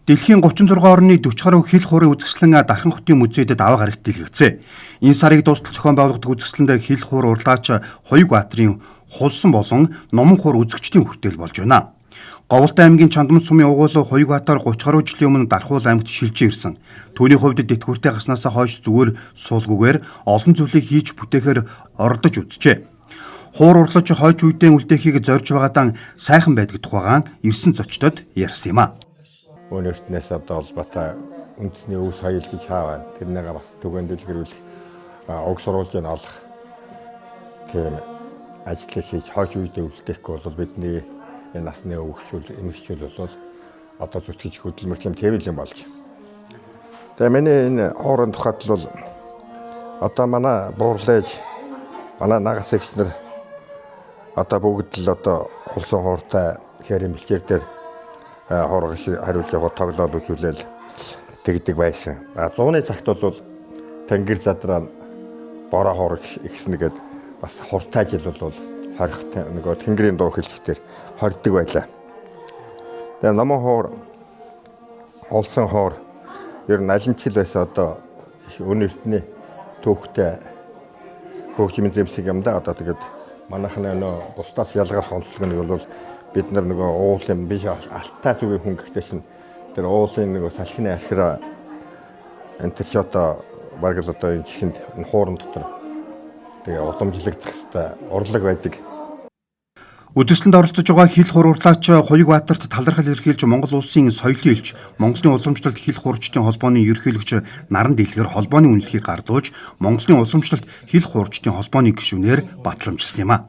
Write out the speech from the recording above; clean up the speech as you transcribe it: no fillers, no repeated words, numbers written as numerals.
Дэлхийн 36 орны 40 гаруй хил хуурын үзэсгэлэн Дархан хотын музейдэд аваа гарагт дэлгэцээ. Энэ сарыг дуустал зохион байгуулагдах үзэсгэлэнд хил хуур урлаач Хоёрбаатарын хулсан болон номон хуур үзэгчдийн хүртэл болж байна. Говьолтой аймгийн Чандман сумын угуул Хоёрбаатар 30 гаруй жилийн өмнө Дархуул аймагт шилжиж ирсэн. Түүний хувьд тэтгэвртэй гаснаас хойш зүгээр суулгуугаар олон зүйлийг хийж бүтээхээр оролдож үзжээ. Хуур урлаач хойч үедээ үлдээхийг зорж байгаадаа сайхан байдаг тухайгаан ирсэн зочдод ярьсан юм а. Өнөөтнээс одоо холбоотой үндэсний өв соёл гэж хааваа. Тэрнээгээ бас түгээн дэлгэрүүлэх уг сурвалжийг олох тийм ажлыг хийж хойч үедээ үлдээхгүй бол бидний энэ насны өвчүүл эмэгчүүл бол одоо зүтгэж хөдөлмөрлөм тийм юм болж. Тэгээ миний энэ хоорон тухайд бол одоо манай буурлаж манай нагас эгчнэр одоо бүгд л одоо хулсан хууртай хэрэг мэлчээр дээр хооргош хариулж яваа тоглоал үзүүлэл тэгдэг байсан. 100-ны цагт бол тэнгэр задраа бороо хоорог ихснэгээд бас хуртай жил бол хорихтай нөгөө тэнгэрийн дуу хэлцээр хордог байлаа. Тэгээ номон хоор олсон хоор ер нь алинчил байсан одоо өнөртний төвхтэй хөгжмийн зэмсэг юм да одоо тэгээд манайхны нөө бусдаас ялгарх онцлог нь бол бид нар нөгөө уулын биш алтай зүгийн хүн гэхдээ чинь тэр уулын нөгөө салхины архираа энэ ч одоо баг л одоо энэ чихэнд хууран дотор тэгээ уламжлагдах хэвээр урлаг байдаг. Үзэсгэлэнд оролцож байгаа хил хуур урлаач Хоёрбаатарт талархал илэрхийлж Монгол улсын соёлын элч, Монголын уламжлалт хил хуурчдын холбооны ерөнхийлөгч Наран Дэлгэр холбооны үнэлгээг гардуулж Монголын уламжлалт хил хуурчдын холбооны гишүүнээр батламжилсан юм а.